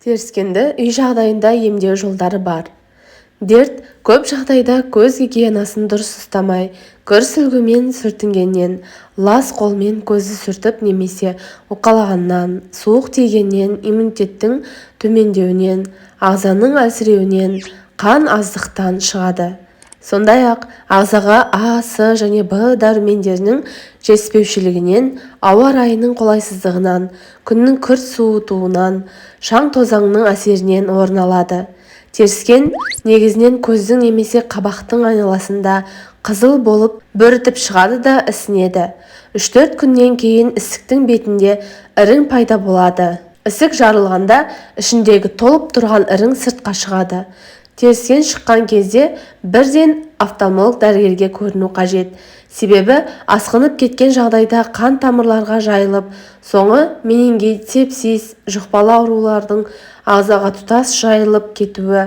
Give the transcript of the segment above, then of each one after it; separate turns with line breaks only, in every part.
Теріскенді үй жағдайында емдеу жолдары бар. Дерт көп жағдайда көз гигиенасын дұрыс ұстамай, кір сүлгімен сүртінгеннен, лас қолмен көзді сүртіп немесе уқалағаннан, суық тигеннен, иммунитеттің төмендеуінен, ағзаның әлсіреуінен, қан аздықтан шығады. Сондай-ақ ағзаға А, С және Б дәрумендерінің жетіспеушілігінен, ауа райының қолайсыздығынан, күннің күрт суытуынан, шаң тозаңның әсерінен орын алады. Теріскен негізінен көздің немесе қабақтың айналасында қызыл болып бөрітіп шығады да ісінеді. 3-4 күннен кейін ісіктің бетінде ірің пайда болады. Ісік жарылғанда ішіндегі толып тұрған ірің сыртқа шығады. Теріскен шыққан кезде бірден офтальмолог дәрігерге көріну қажет. Себебі асқынып кеткен жағдайда қан тамырларға жайылып, соңы менингит, сепсис, жұқпалы аурулардың ағзаға тұтас жайылып кетуі,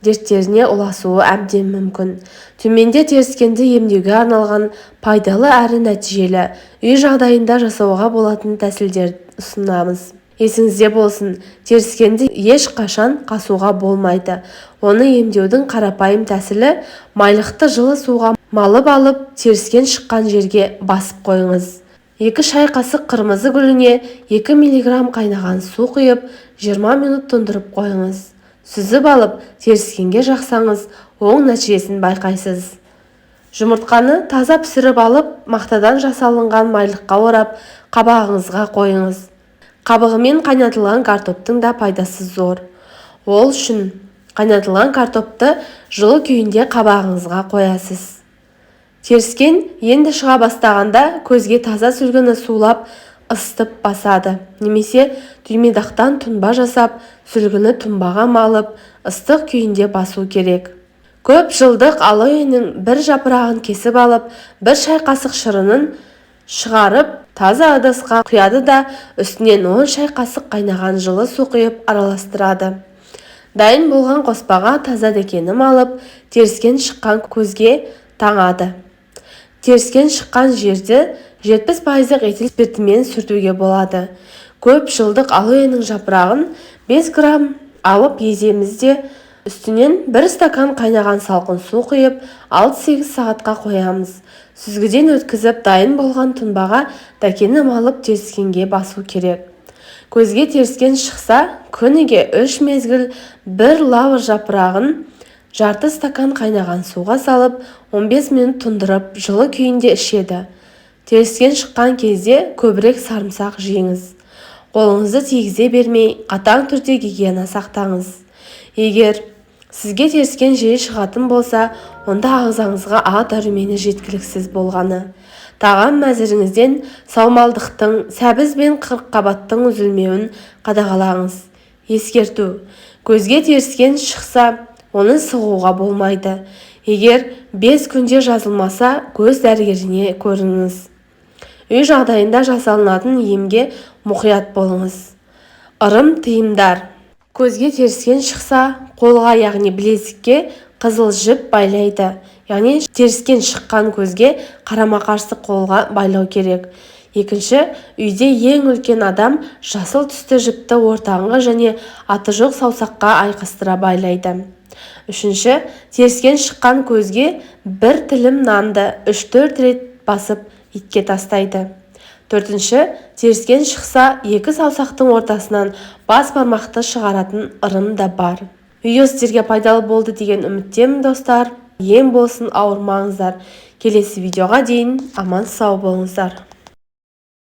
дерттеріне ұласуы әбден мүмкін. Төменде теріскенді емдеуге арналған пайдалы әрі нәтижелі үй жағдайында жасауға болатын тәсілдерді ұсынамыз. Есіңізде болсын, теріскенді ешқашан қасуға болмайды. Оны емдеудің қарапайым тәсілі майлықты жылы суға малып алып, теріскен шыққан жерге басып қойыңыз. 2 шай қасық қырмызы гүліне 2 мг қайнаған су құйып, 20 минут тұндырып қойыңыз. Сүзіп алып, теріскенге жақсаңыз, оң нәтижесін байқайсыз. Жұмыртқаны таза пісіріп алып, мақтадан жасалынған майлыққа орап, қабағыңызға қойыңыз. Қабығымен қайнатылған картоптың да пайдасы зор. Ол үшін қайнатылған картопты жылы күйінде қабағыңызға қоясыз. Теріскен енді шыға бастағанда көзге таза сүлгіні сулап ысытып басады. Немесе түймедақтан тұнба жасап, сүлгіні тұнбаға малып, ыстық күйінде басу керек. Көп жылдық алоэның бір жапырағын кесіп алып, 1 шай қасық шырынын шығарып, таза ыдысқа құяды да үстінен 10 шай қасық қайнаған жылы су құйып араластырады. Дайын болған қоспаға таза дәкенім алып, теріскен шыққан көзге таңады. Теріскен шыққан жерді 70% этил спиртімен сүртуге болады. Көп жылдық алоэның жапырағын 5 грамм алып еземіз де үстінен 1 стакан қайнаған салқын су құйып 6-8 сағатқа қоямыз. Сүзгіден өткізіп, дайын болған тұнбаға дәкенім алып теріскенге басу керек. Көзге теріскен шықса, күніге 3 мезгіл 1 лавр жапырағын жарты стакан қайнаған суға салып, 15 минут тұндырып, жылы күйінде ішеді. Теріскен шыққан кезде көбірек сарымсақ жейіңіз. Қолыңызды тигізе бермей, қатаң түрде гигиена сақтаңыз. Егер сізге теріскен жиі шығатын болса, онда ағзаңызға А дәрумені жеткіліксіз болғаны. Тағам мәзіріңізден саумалдықтың, сәбіз бен қырыққабаттың үзілмеуін қадағалаңыз. Ескерту: көзге теріскен шықса, оны сығуға болмайды. Егер 5 күнде жазылмаса, көз дәрігеріне көріңіз. Үй жағдайында жасалынатын емге мұқият болыңыз. Ырым тыйымдар: көзге теріскен шықса, қолға яғни білезікке қызыл жіп байлайды. Яғни теріскен шыққан көзге қарама-қарсы қолға байлау керек. Екінші, үйде ең үлкен адам жасыл түсті жіпті ортаңғы және аты жоқ саусаққа айқастыра байлайды. Үшінші, теріскен шыққан көзге 1 тілім нанды 3-4 рет басып итке тастайды. Төртінші, теріскен шықса 2 саусақтың ортасынан бас бармақты шығаратын ырым да бар. Видео сіздерге пайдалы болды деген үміттемін достар. Ем болсын, ауырмаңыздар. Келесі видеоға дейін аман сау болыңыздар.